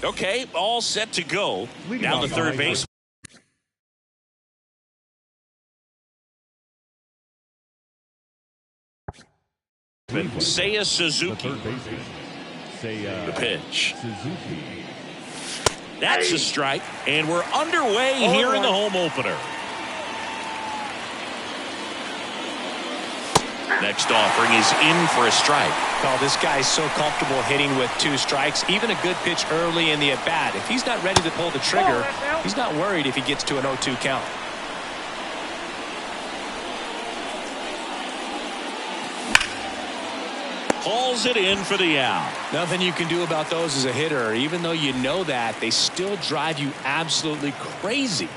Okay, all set to go. Now the third base. Seiya Suzuki. The pitch. That's a strike, and we're underway here in the home opener. Next offering is in for a strike. Oh, this guy's so comfortable hitting with 2 strikes. Even a good pitch early in the at-bat. If he's not ready to pull the trigger, he's not worried if he gets to an 0-2 count. Calls it in for the out. Nothing you can do about those as a hitter. Even though you know that, they still drive you absolutely crazy.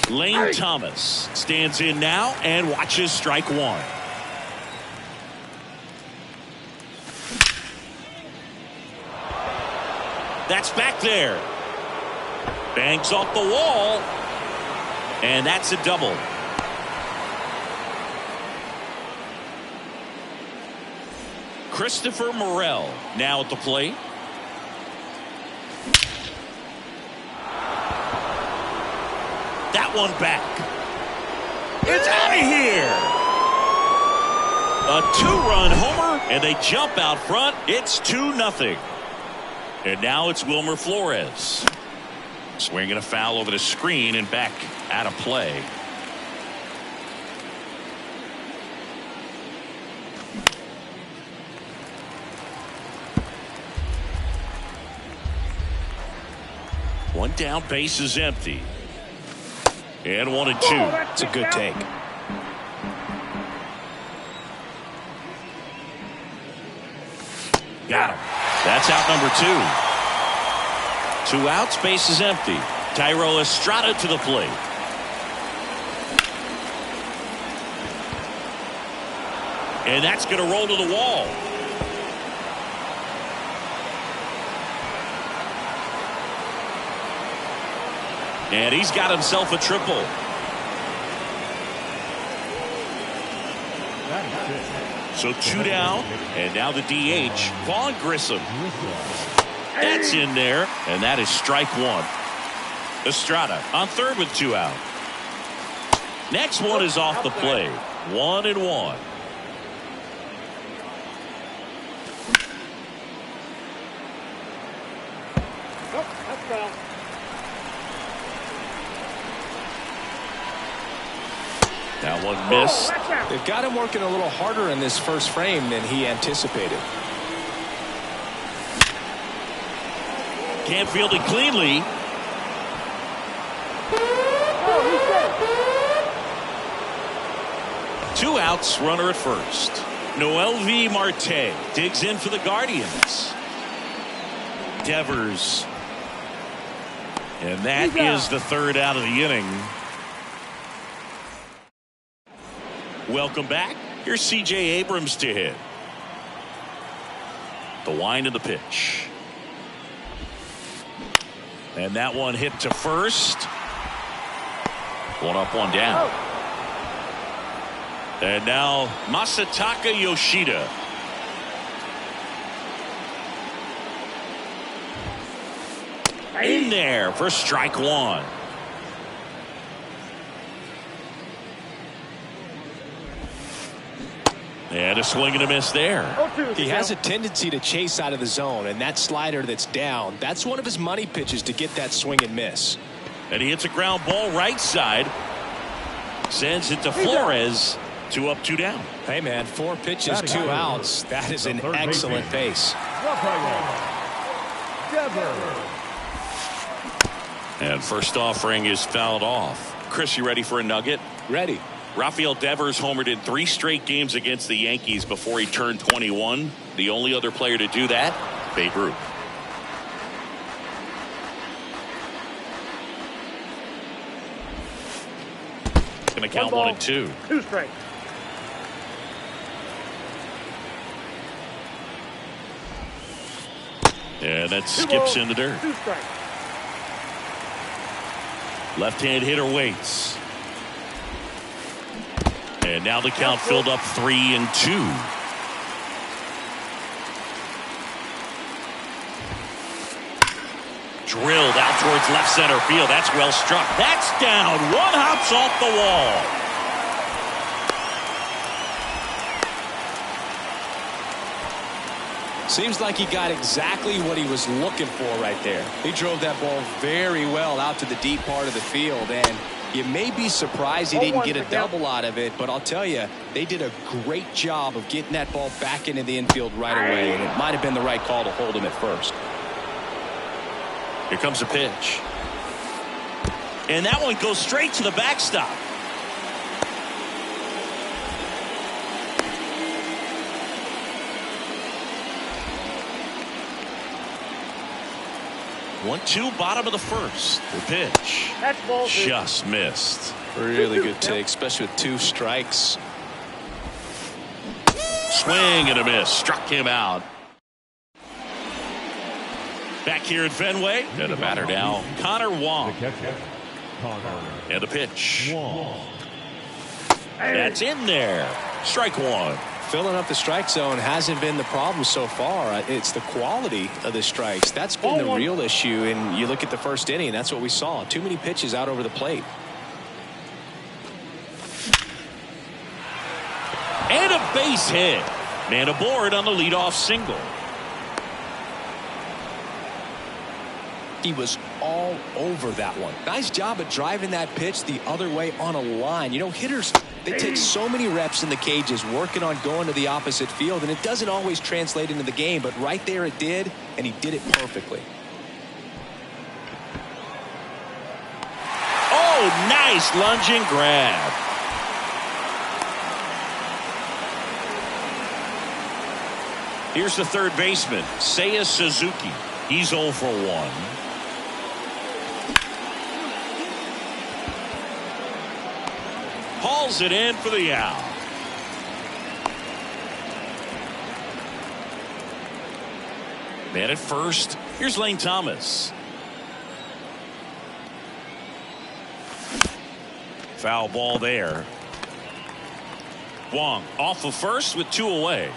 Lane Thomas stands in now and watches strike 1. That's back there. Bangs off the wall. And that's a double. Christopher Morel now at the plate. That one back. It's out of here. A 2-run homer, and they jump out front. It's 2-0. And now it's Wilmer Flores. Swinging a foul over the screen and back out of play. One down, base is empty. And 1-2. It's a good take. Got him. That's out number 2. 2 outs, base is empty. Thairo Estrada to the plate. And that's going to roll to the wall. And he's got himself a triple. So 2 down, and now the DH, Vaughn Grissom. That's in there, and that is strike 1. Estrada on third with 2 out. Next one is off the plate. 1-1. That one missed. They've got him working a little harder in this first frame than he anticipated. Can't field it cleanly. Two outs, runner at first. Noelvi Marte digs in for the Guardians. Devers. And that is the third out of the inning. Welcome back. Here's C.J. Abrams to hit. The wind of the pitch. And that one hit to first. One up, one down. And now Masataka Yoshida. In there for strike 1. And a swing and a miss there. He has a tendency to chase out of the zone, and that slider that's down, that's one of his money pitches to get that swing and miss. And he hits a ground ball right side. Sends it to Flores. 2 up, 2 down. Hey, man, 4 pitches, 2 outs. That is an excellent pace. And first offering is fouled off. Chris, you ready for a nugget? Ready. Rafael Devers homered in 3 straight games against the Yankees before he turned 21. The only other player to do that, Babe Ruth. Going to count 1 and 2. 2 straight. And that skips in the dirt. 2 strikes. Left-hand hitter waits. And now the count filled up 3 and 2. Drilled out towards left center field. That's well struck. That's down. One hops off the wall. Seems like he got exactly what he was looking for right there. He drove that ball very well out to the deep part of the field, and you may be surprised he didn't get a double out of it, but I'll tell you, they did a great job of getting that ball back into the infield right away, and it might have been the right call to hold him at first. Here comes a pitch. And that one goes straight to the backstop. One-two, bottom of the first. The pitch. That's ball, just missed. Really good take, especially with 2 strikes. Swing and a miss. Struck him out. Back here at Fenway. And the batter now, Connor Wong. And a pitch. That's in there. Strike one. Filling up the strike zone hasn't been the problem so far. It's the quality of the strikes. That's been the real issue. And you look at the first inning, that's what we saw. Too many pitches out over the plate. And a base hit. Man aboard on the leadoff single. He was all over that one. Nice job of driving that pitch the other way on a line. You know, hitters, they take so many reps in the cages working on going to the opposite field, and it doesn't always translate into the game, but right there it did, and he did it perfectly. Oh, nice lunging grab. Here's the third baseman, Seiya Suzuki. He's 0 for 1. Hauls it in for the out. Man at first. Here's Lane Thomas. Foul ball there. Wong off of first with 2 away.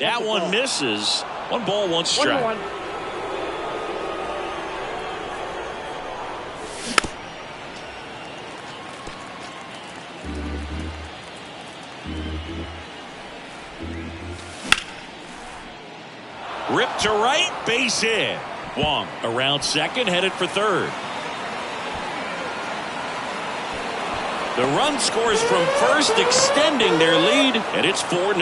That one misses. 1 ball, 1 strike. Ripped to right, base hit. Wong around second, headed for third. The run scores from first, extending their lead, and it's 4-0.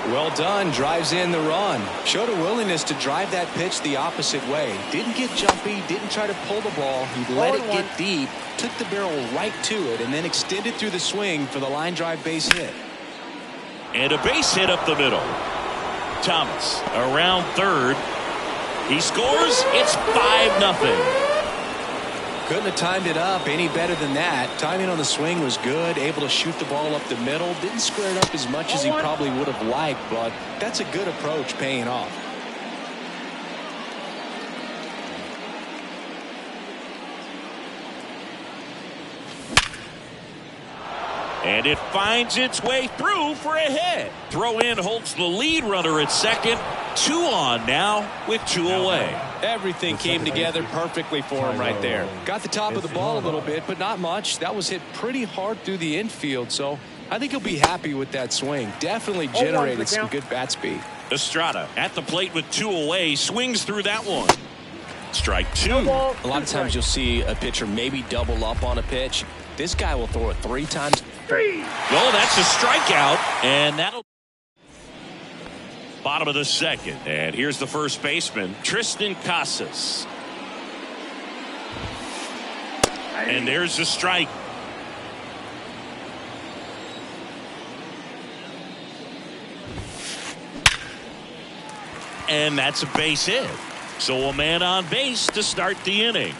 Well done, drives in the run. Showed a willingness to drive that pitch the opposite way. Didn't get jumpy, didn't try to pull the ball. He let it get deep, took the barrel right to it, and then extended through the swing for the line drive base hit. And a base hit up the middle. Thomas around third. He scores. It's 5-0. Couldn't have timed it up any better than that. Timing on the swing was good. Able to shoot the ball up the middle. Didn't square it up as much as he probably would have liked, but that's a good approach, paying off. And it finds its way through for a hit. Throw in holds the lead runner at second. 2 on now with 2 away. Everything came together perfectly for him right there. Got the top of the ball a little bit, but not much. That was hit pretty hard through the infield, so I think he'll be happy with that swing. Definitely generated some good bat speed. Estrada at the plate with 2 away. Swings through that one. Strike 2. A lot of times you'll see a pitcher maybe double up on a pitch. This guy will throw it 3 times. Oh, that's a strikeout, and that'll bottom of the second. And here's the first baseman, Tristan Casas. And there's the strike. And that's a base hit. So a man on base to start the inning.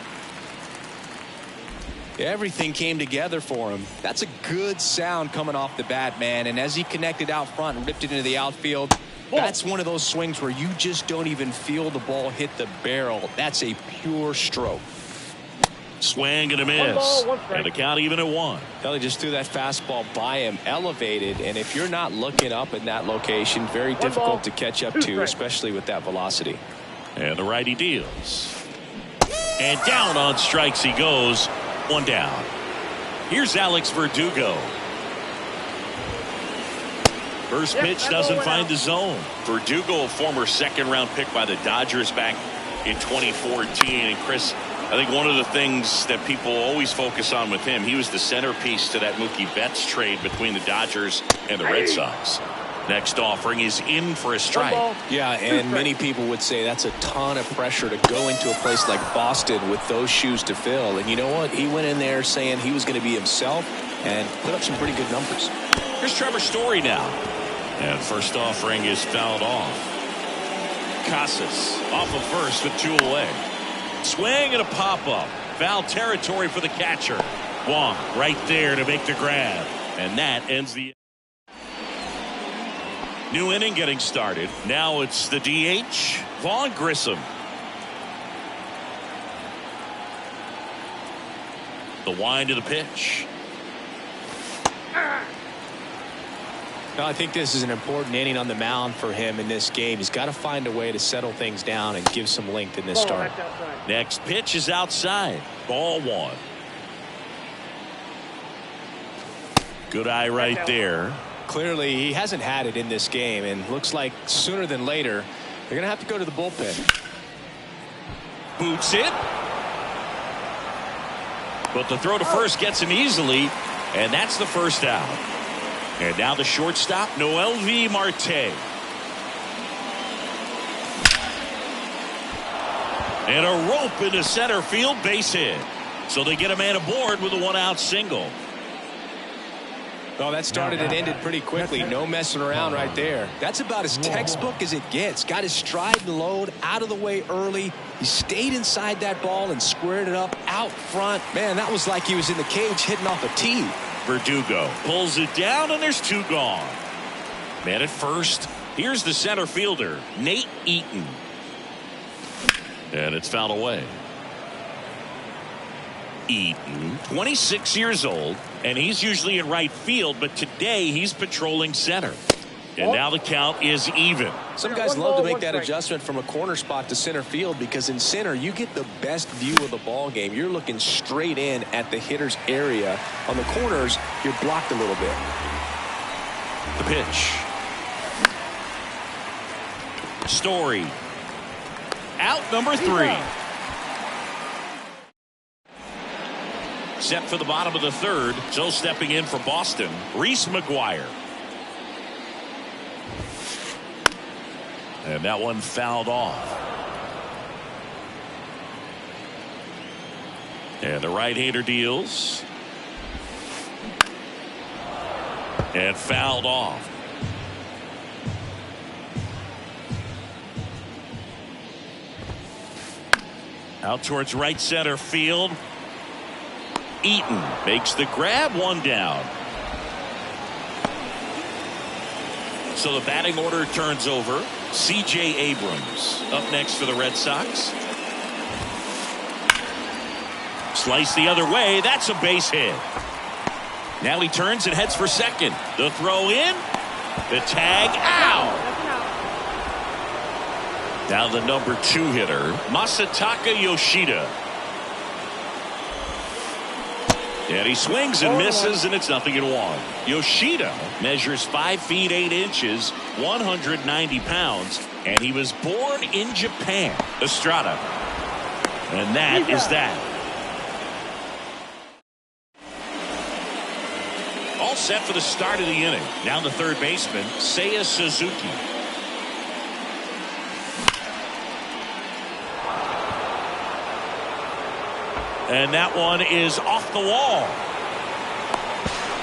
Everything came together for him. That's a good sound coming off the bat, man. And as he connected out front and ripped it into the outfield, that's one of those swings where you just don't even feel the ball hit the barrel. That's a pure stroke. Swing and a miss. And the count even at 1. Kelly just threw that fastball by him, elevated. And if you're not looking up in that location, very difficult to catch up to, especially with that velocity. And the righty deals. And down on strikes he goes. One down. Here's Alex Verdugo. First pitch doesn't find the zone. Verdugo, a former second-round pick by the Dodgers back in 2014. And Chris, I think one of the things that people always focus on with him, he was the centerpiece to that Mookie Betts trade between the Dodgers and the Red Sox. Next offering is in for a strike. Yeah, and many people would say that's a ton of pressure to go into a place like Boston with those shoes to fill. And you know what? He went in there saying he was going to be himself and put up some pretty good numbers. Here's Trevor Story now. And first offering is fouled off. Casas off of first with 2 away. Swing and a pop-up. Foul territory for the catcher. Wong right there to make the grab. And that ends the new inning getting started. Now it's the DH, Vaughn Grissom. The wind of the pitch. Now, I think this is an important inning on the mound for him in this game. He's got to find a way to settle things down and give some length in this start. Next pitch is outside. Ball 1. Good eye right there. Clearly, he hasn't had it in this game, and looks like sooner than later, they're going to have to go to the bullpen. Boots it. But the throw to first gets him easily, and that's the first out. And now the shortstop, Noelvi Marte. And a rope into center field, base hit. So they get a man aboard with a 1-out single. Oh, that started and ended pretty quickly. No messing around right there. That's about as textbook as it gets. Got his stride and load out of the way early. He stayed inside that ball and squared it up out front. Man, that was like he was in the cage hitting off a tee. Verdugo pulls it down, and there's 2 gone. Man at first. Here's the center fielder, Nate Eaton. And it's fouled away. Eaton, 26 years old, and he's usually in right field, but today he's patrolling center. And now the count is even. Some guys love to make that adjustment from a corner spot to center field, because in center you get the best view of the ball game. You're looking straight in at the hitter's area. On the corners, you're blocked a little bit. The pitch. Story. Out number 3. Set for the bottom of the 3rd. So stepping in for Boston, Reese McGuire. And that one fouled off. And the right-hander deals. And fouled off. Out towards right center field. Eaton makes the grab, 1 down. So the batting order turns over. C.J. Abrams up next for the Red Sox. Slice the other way. That's a base hit. Now he turns and heads for second. The throw in. The tag out. Now the number 2 hitter, Masataka Yoshida. And he swings and misses, and it's 0-1. Yoshida measures 5 feet 8 inches, 190 pounds, and he was born in Japan. Estrada. And that is that. All set for the start of the inning. Now the third baseman, Seiya Suzuki. And that one is off the wall.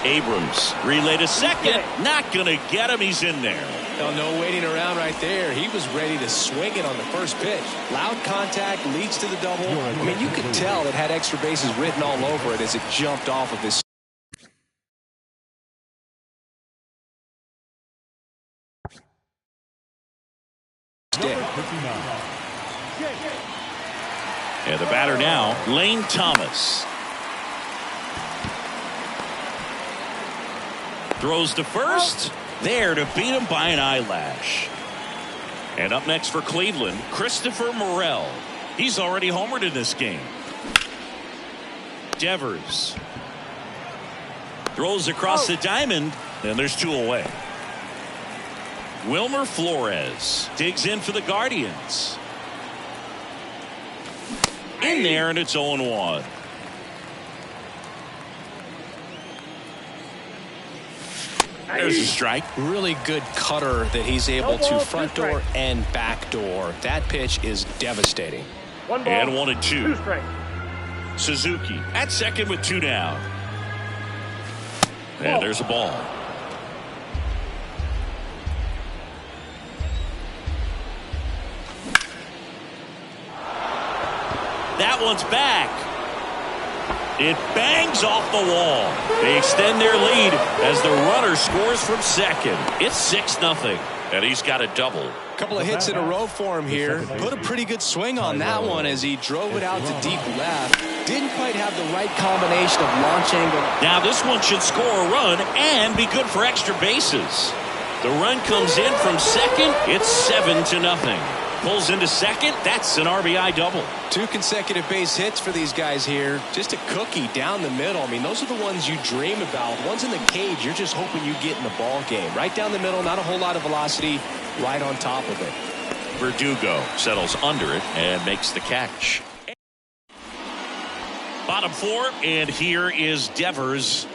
Abrams relay to second. Not going to get him. He's in there. No waiting around right there. He was ready to swing it on the first pitch. Loud contact leads to the double. I mean, you could tell it had extra bases written all over it as it jumped off of his. And the batter now, Lane Thomas. Throws to first. There to beat him by an eyelash. And up next for Cleveland, Christopher Morel. He's already homered in this game. Devers throws across the diamond, and there's 2 away. Wilmer Flores digs in for the Guardians. In there, and it's 0-1. There's a strike. Really good cutter that he's able to front door and back door. That pitch is devastating. And 1-2. Suzuki at second with 2 down. And there's a ball. That one's back. It bangs off the wall. They extend their lead as the runner scores from second. It's 6-0, and he's got a double. Couple of hits in a row for him here. Put a pretty good swing on that one as he drove it out to deep left. Didn't quite have the right combination of launch angle. Now this one should score a run and be good for extra bases. The run comes in from second. It's 7-0. Pulls into second. That's an RBI double. 2 consecutive base hits for these guys here. Just a cookie down the middle. I mean, those are the ones you dream about. Ones in the cage, you're just hoping you get in the ball game. Right down the middle, not a whole lot of velocity. Right on top of it. Verdugo settles under it and makes the catch. Bottom 4, and here is Devers.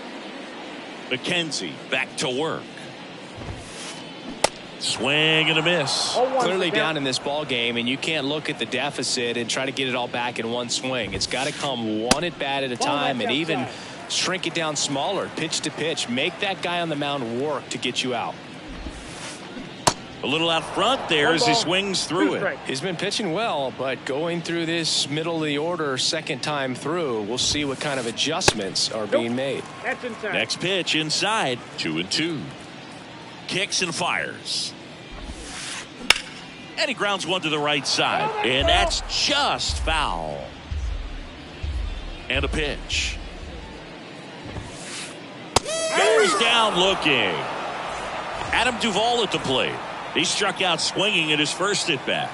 McKenzie back to work. Swing and a miss. Clearly down in this ball game, and you can't look at the deficit and try to get it all back in one swing. It's got to come one at bat at a time, and even shrink it down smaller, pitch to pitch. Make that guy on the mound work to get you out. A little out front there as he swings through it. He's been pitching well, but going through this middle of the order second time through, we'll see what kind of adjustments are being made. Next pitch inside, 2-2. Kicks and fires. And he grounds one to the right side. And that's just foul. And a pitch. Goes down looking. Adam Duvall at the plate. He struck out swinging at his first at bat.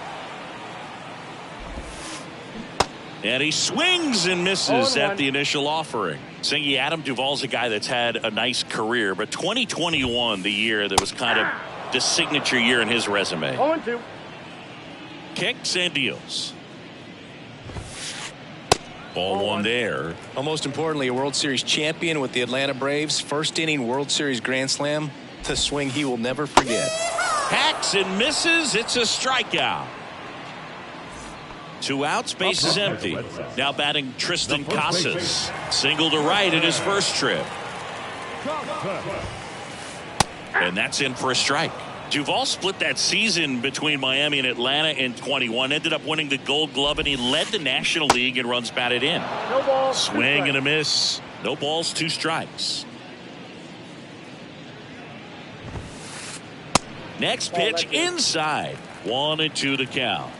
And he swings and misses at the initial offering. Singy, Adam Duvall's a guy that's had a nice career, but 2021, the year that was kind of the signature year in his resume. 0-2. Kicks and deals. Ball 1 there. Well, most importantly, a World Series champion with the Atlanta Braves. First inning World Series Grand Slam. The swing he will never forget. Hacks and misses. It's a strikeout. 2 outs, base is empty. Now batting Tristan Casas. Single to right at his first trip. And that's in for a strike. Duvall split that season between Miami and Atlanta in 21. Ended up winning the Gold Glove, and he led the National League in runs batted in. No ball, Swing and a miss. No balls, 2 strikes. Next pitch inside. 1-2 the count.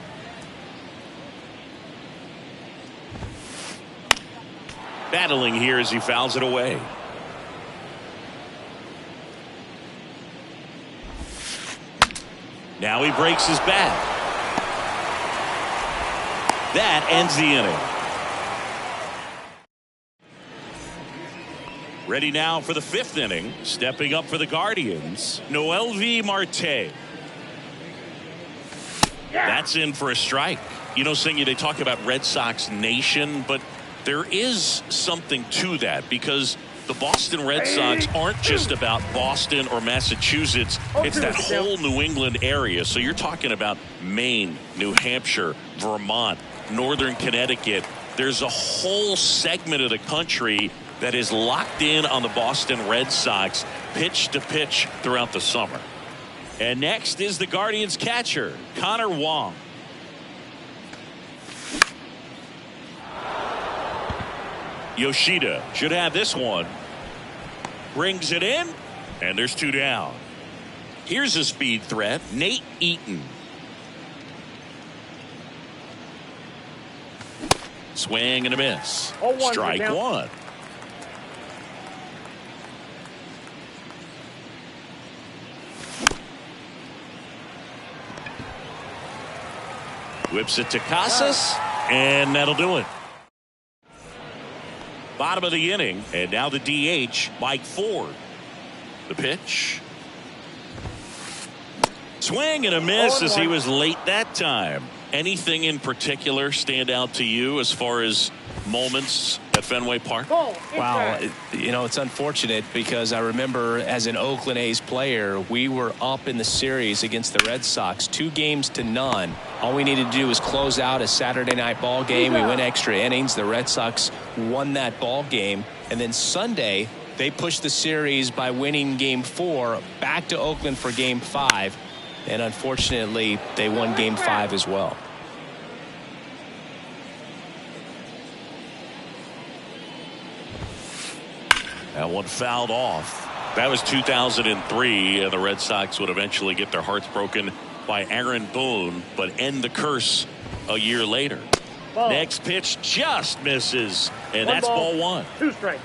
Battling here as he fouls it away. Now he breaks his bat. That ends the inning. Ready now for the 5th inning. Stepping up for the Guardians, Noelvi Marte. That's in for a strike. You know, Singy, they talk about Red Sox Nation, but there is something to that because the Boston Red Sox aren't just about Boston or Massachusetts. It's that whole New England area. So you're talking about Maine, New Hampshire, Vermont, Northern Connecticut. There's a whole segment of the country that is locked in on the Boston Red Sox pitch to pitch throughout the summer. And next is the Guardians catcher, Connor Wong. Yoshida should have this one. Brings it in, and there's 2 down. Here's a speed threat, Nate Eaton. Swing and a miss. Strike 1. Whips it to Casas, and that'll do it. Bottom of the inning, and now the DH, Mike Ford. The pitch. Swing and a miss as he was late that time. Anything in particular stand out to you as far as moments at Fenway Park? Wow, you know, it's unfortunate because I remember as an Oakland A's player, we were up in the series against the Red Sox 2-0. All we needed to do was close out a Saturday night ball game. We went extra innings. The Red Sox won that ball game. And then Sunday, they pushed the series by winning Game 4 back to Oakland for Game 5. And unfortunately, they won Game 5 as well. That one fouled off. That was 2003, and the Red Sox would eventually get their hearts broken by Aaron Boone, but end the curse a year later. Next pitch just misses, and that's ball 1. 2 strikes.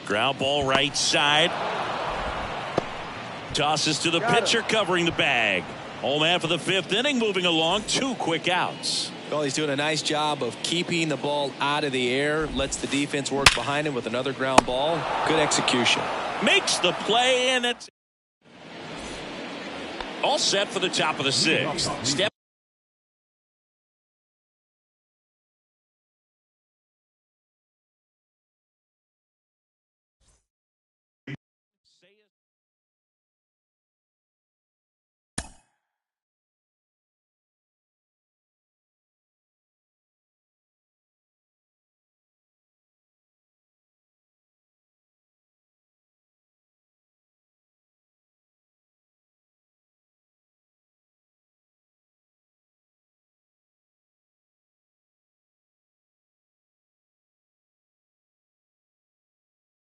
Ground ball right side. Tosses to the pitcher covering the bag. Home half of the 5th inning moving along. 2 quick outs. Well, he's doing a nice job of keeping the ball out of the air. Lets the defense work behind him with another ground ball. Good execution. Makes the play, and it's all set for the top of the 6th. Step